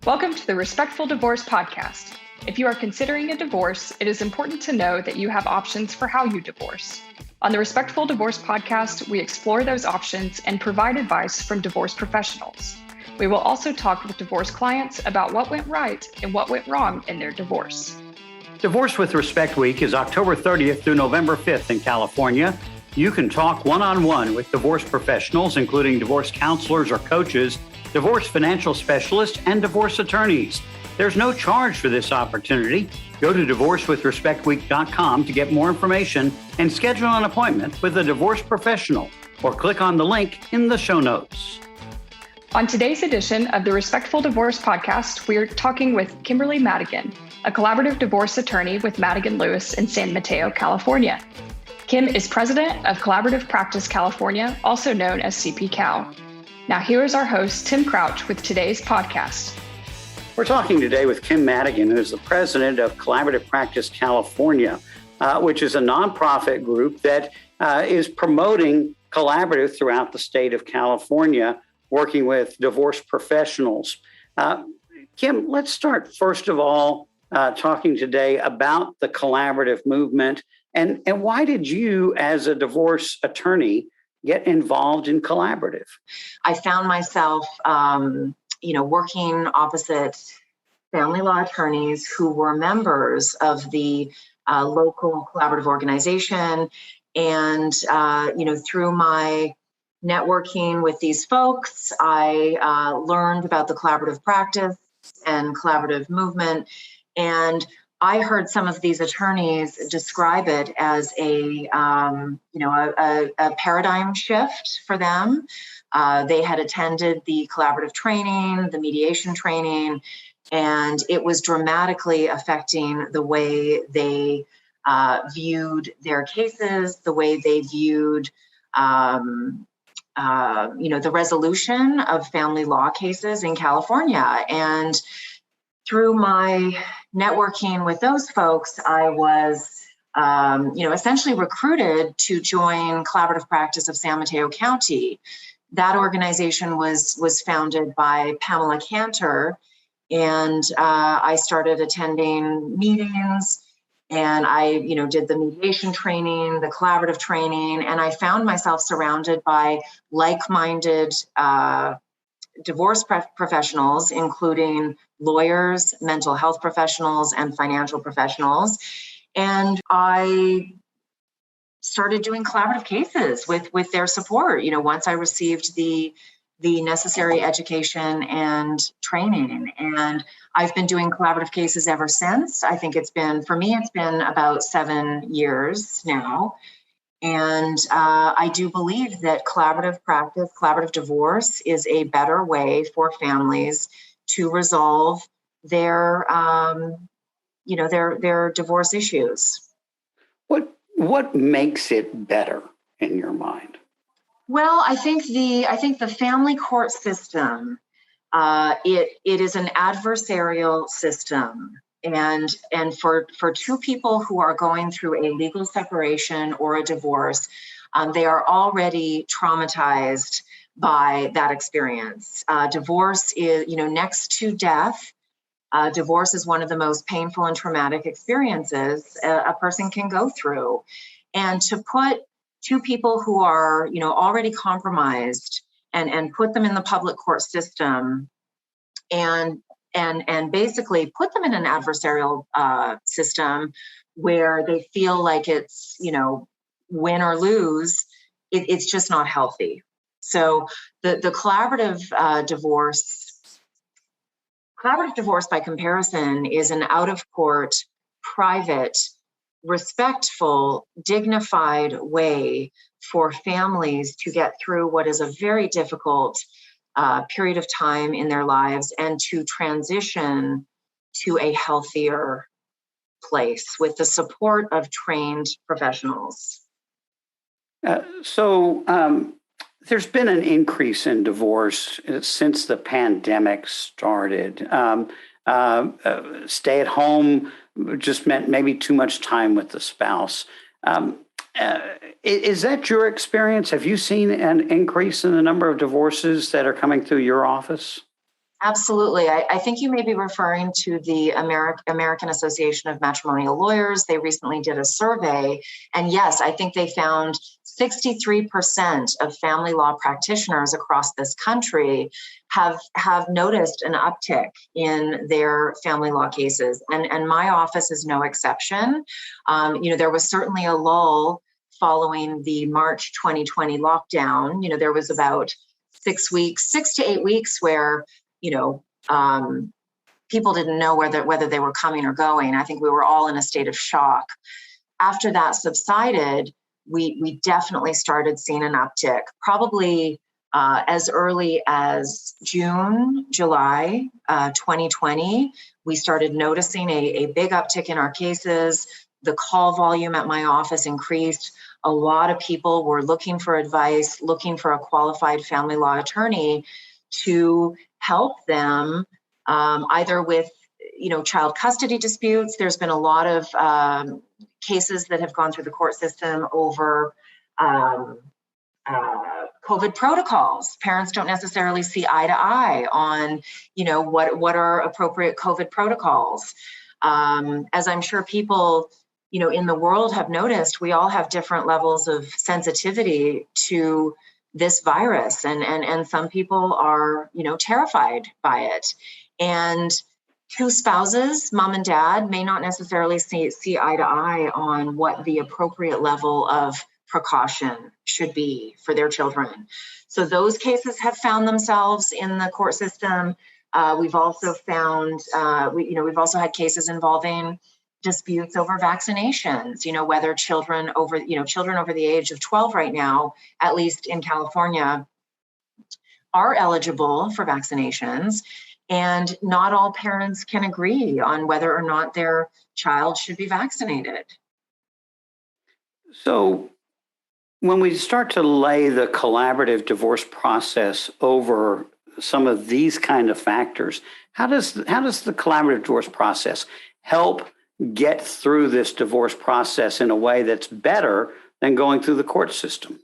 Welcome to the Respectful Divorce Podcast. If you are considering a divorce, it is important to know that you have options for how you divorce. On the Respectful Divorce Podcast, we explore those options and provide advice from divorce professionals. We will also talk with divorce clients about what went right and what went wrong in their divorce. Divorce with Respect Week is October 30th through November 5th in California. You can talk one-on-one with divorce professionals, including divorce counselors or coaches, divorce financial specialists, and divorce attorneys. There's no charge for this opportunity. Go to divorcewithrespectweek.com to get more information and schedule an appointment with a divorce professional, or click on the link in the show notes. On today's edition of the Respectful Divorce Podcast, we are talking with Kimberly Madigan, a collaborative divorce attorney with Madigan Lewis in San Mateo, California. Kim is president of Collaborative Practice California, also known as CP-Cal. Now here is our host, Tim Crouch, with today's podcast. We're talking today with Kim Madigan, who is the president of Collaborative Practice California, which is a nonprofit group that is promoting collaborative throughout the state of California, working with divorce professionals. Kim, let's start first of all talking today about the collaborative movement and why did you, as a divorce attorney, get involved in collaborative? I found myself, working opposite family law attorneys who were members of the local collaborative organization. And, through my networking with these folks, I learned about the collaborative practice and collaborative movement. And I heard some of these attorneys describe it as a paradigm shift for them. They had attended the collaborative training, the mediation training, and it was dramatically affecting the way they viewed their cases, the way they viewed, the resolution of family law cases in California. And through my networking with those folks, I was, essentially recruited to join Collaborative Practice of San Mateo County. That organization was founded by Pamela Cantor, and I started attending meetings, and I, did the mediation training, the collaborative training, and I found myself surrounded by like-minded divorce professionals, including lawyers, mental health professionals, and financial professionals. And I started doing collaborative cases with their support, once I received the necessary education and training. And I've been doing collaborative cases ever since. I think it's been about 7 years now. And I do believe that collaborative practice, collaborative divorce is a better way for families to resolve their divorce issues. What makes it better in your mind? Well, I think the family court system, it is an adversarial system. And for two people who are going through a legal separation or a divorce, they are already traumatized by that experience. Divorce is, next to death, divorce is one of the most painful and traumatic experiences a person can go through. And to put two people who are, already compromised and put them in the public court system and basically put them in an adversarial system where they feel like it's, win or lose, it's just not healthy. So the collaborative divorce by comparison is an out-of-court, private, respectful, dignified way for families to get through what is a very difficult period of time in their lives and to transition to a healthier place with the support of trained professionals. There's been an increase in divorce since the pandemic started. Stay at home just meant maybe too much time with the spouse. Is that your experience? Have you seen an increase in the number of divorces that are coming through your office? Absolutely. I think you may be referring to the American Association of Matrimonial Lawyers. They recently did a survey. And yes, I think they found 63% of family law practitioners across this country have noticed an uptick in their family law cases. And my office is no exception. There was certainly a lull following the March 2020 lockdown. There was about 6 to 8 weeks where people didn't know whether they were coming or going. I think we were all in a state of shock. After that subsided, we definitely started seeing an uptick, probably as early as June, July 2020. We started noticing a big uptick in our cases. The call volume at my office increased. A lot of people were looking for advice, looking for a qualified family law attorney to help them either with, child custody disputes. There's been a lot of cases that have gone through the court system over COVID protocols. Parents don't necessarily see eye to eye on, what are appropriate COVID protocols. As I'm sure people, in the world have noticed, we all have different levels of sensitivity to this virus, and some people are, terrified by it. And two spouses, mom and dad, may not necessarily see eye to eye on what the appropriate level of precaution should be for their children. So those cases have found themselves in the court system. We've also found, we've also had cases involving disputes over vaccinations, whether children over the age of 12 right now, at least in California, are eligible for vaccinations. And not all parents can agree on whether or not their child should be vaccinated. So when we start to lay the collaborative divorce process over some of these kind of factors, how does the collaborative divorce process help get through this divorce process in a way that's better than going through the court system?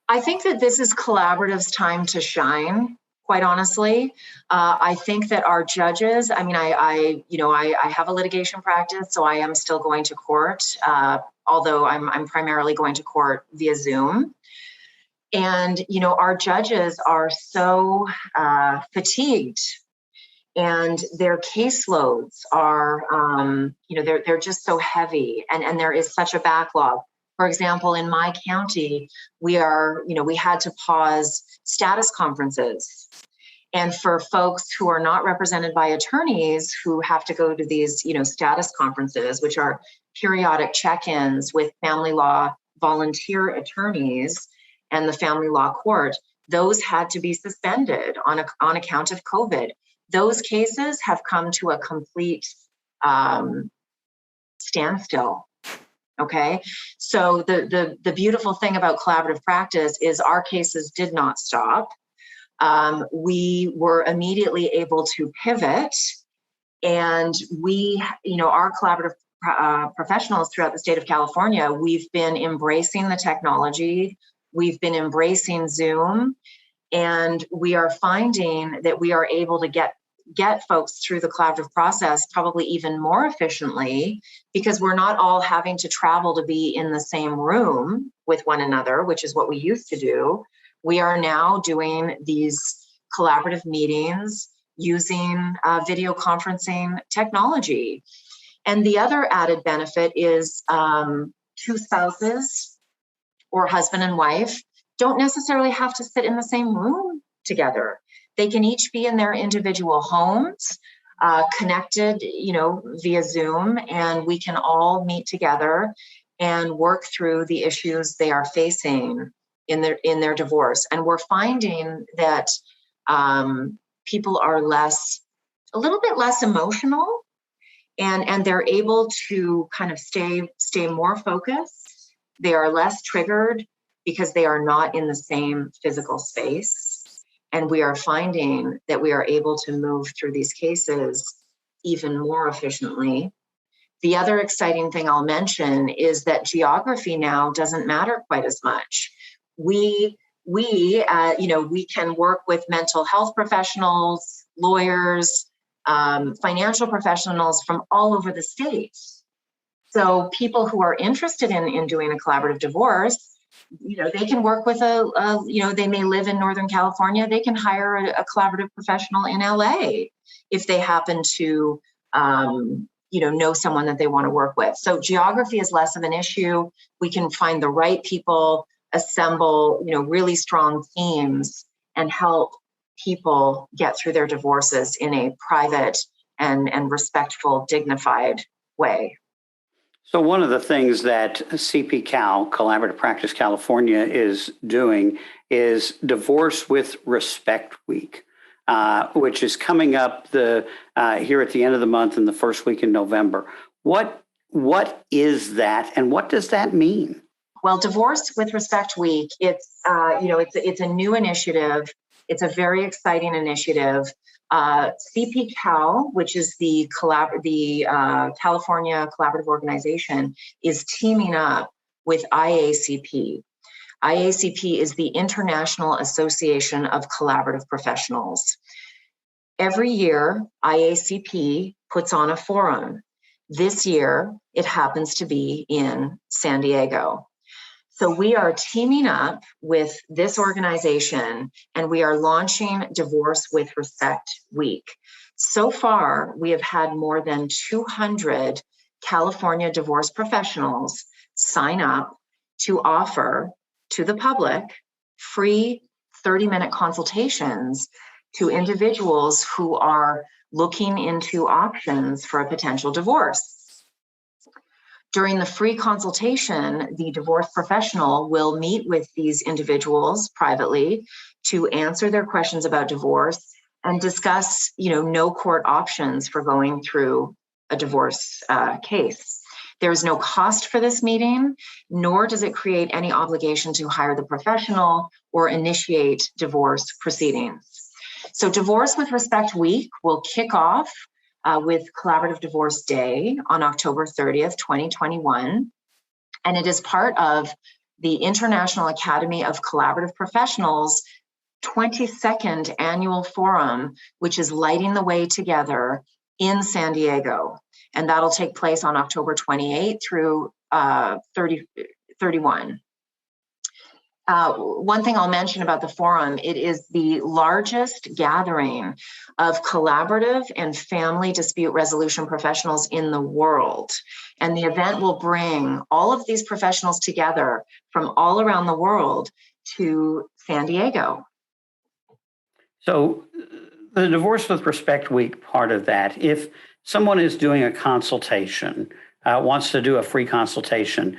I think that this is collaborative's time to shine, quite honestly. I think that our judges, I have a litigation practice, so I am still going to court, although I'm primarily going to court via Zoom. And, our judges are so fatigued, and their caseloads are, they're just so heavy, and there is such a backlog. For example, in my county, we had to pause status conferences. And for folks who are not represented by attorneys who have to go to these, status conferences, which are periodic check-ins with family law volunteer attorneys and the family law court, those had to be suspended on account of COVID. Those cases have come to a complete standstill. Okay, so the beautiful thing about collaborative practice is our cases did not stop. We were immediately able to pivot, and our collaborative professionals throughout the state of California, we've been embracing the technology. We've been embracing Zoom, and we are finding that we are able to get folks through the collaborative process probably even more efficiently, because we're not all having to travel to be in the same room with one another, which is what we used to do. We are now doing these collaborative meetings using video conferencing technology. And the other added benefit is two spouses or husband and wife don't necessarily have to sit in the same room together. They can each be in their individual homes, connected, via Zoom, and we can all meet together and work through the issues they are facing in their divorce. And we're finding that people are a little bit less emotional, and they're able to kind of stay more focused. They are less triggered because they are not in the same physical space. And we are finding that we are able to move through these cases even more efficiently. The other exciting thing I'll mention is that geography now doesn't matter quite as much. We can work with mental health professionals lawyers, financial professionals from all over the state. So people who are interested in doing a collaborative divorce, they can work with they may live in Northern California. They can hire a collaborative professional in LA if they happen to, know someone that they want to work with. So geography is less of an issue. We can find the right people, assemble, really strong teams, and help people get through their divorces in a private and respectful, dignified way. So one of the things that CP Cal, Collaborative Practice California, is doing is Divorce with Respect Week, which is coming up here at the end of the month and the first week in November. What is that, and what does that mean? Well, Divorce with Respect Week, it's a new initiative. It's a very exciting initiative. CP Cal, which is the California Collaborative Organization, is teaming up with IACP. IACP is the International Association of Collaborative Professionals. Every year, IACP puts on a forum. This year, it happens to be in San Diego. So we are teaming up with this organization, and we are launching Divorce with Respect Week. So far, we have had more than 200 California divorce professionals sign up to offer to the public free 30-minute consultations to individuals who are looking into options for a potential divorce. During the free consultation, the divorce professional will meet with these individuals privately to answer their questions about divorce and discuss, no court options for going through a divorce case. There's no cost for this meeting, nor does it create any obligation to hire the professional or initiate divorce proceedings. So Divorce with Respect Week will kick off with Collaborative Divorce Day on October 30th, 2021. And it is part of the International Academy of Collaborative Professionals' 22nd annual forum, which is lighting the way together in San Diego. And that'll take place on October 28th through 31. One thing I'll mention about the forum, it is the largest gathering of collaborative and family dispute resolution professionals in the world. And the event will bring all of these professionals together from all around the world to San Diego. So the Divorce with Respect Week part of that, if someone is doing a consultation, wants to do a free consultation,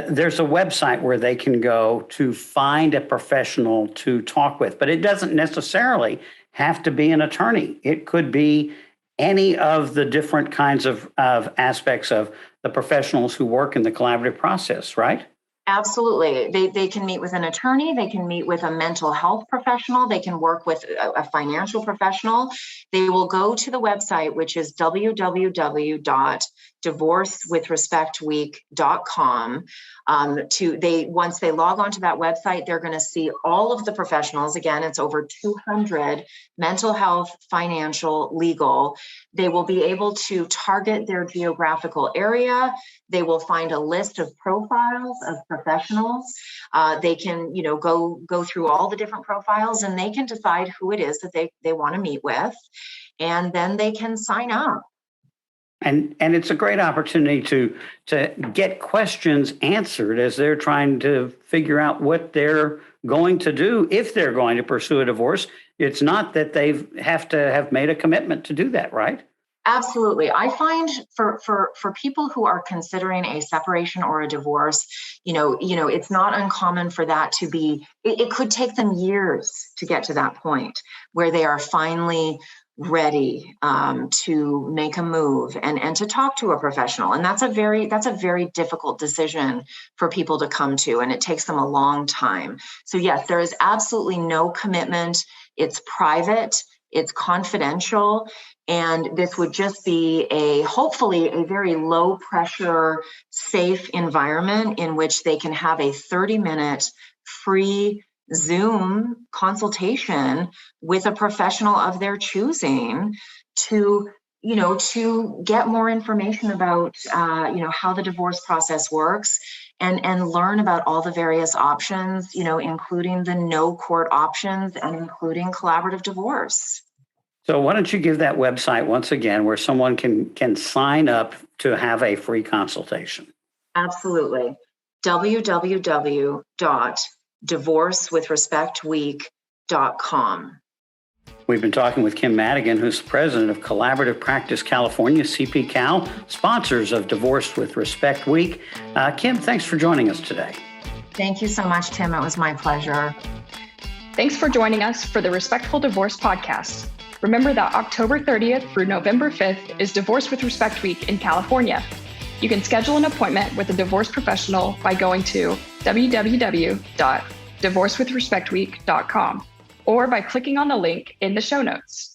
there's a website where they can go to find a professional to talk with, but it doesn't necessarily have to be an attorney. It could be any of the different kinds of aspects of the professionals who work in the collaborative process, right? Absolutely. They can meet with an attorney. They can meet with a mental health professional. They can work with a financial professional. They will go to the website, which is www.divorcewithrespectweek.com. Once they log onto that website, they're going to see all of the professionals. Again, it's over 200: mental health, financial, legal. They will be able to target their geographical area. They will find a list of profiles of professionals. They can, go through all the different profiles, and they can decide who it is that they want to meet with, and then they can sign up. And it's a great opportunity to get questions answered as they're trying to figure out what they're going to do if they're going to pursue a divorce. It's not that they have to have made a commitment to do that, right? Absolutely. I find for people who are considering a separation or a divorce, it's not uncommon for that to be, it could take them years to get to that point where they are finally ready to make a move and to talk to a professional. And that's a very difficult decision for people to come to, and it takes them a long time. So yes, there is absolutely no commitment. It's private, it's confidential, and this would just be hopefully a very low pressure, safe environment in which they can have a 30-minute free Zoom consultation with a professional of their choosing to get more information about, how the divorce process works and learn about all the various options, including the no court options and including collaborative divorce. So why don't you give that website once again where someone can sign up to have a free consultation? Absolutely. www.divorcewithrespectweek.com. We've been talking with Kim Madigan, who's the president of Collaborative Practice California, CPCal, sponsors of Divorce with Respect Week. Kim, thanks for joining us today. Thank you so much, Tim. It was my pleasure. Thanks for joining us for the Respectful Divorce podcast. Remember that October 30th through November 5th is Divorce with Respect Week in California. You can schedule an appointment with a divorce professional by going to www.divorcewithrespectweek.com or by clicking on the link in the show notes.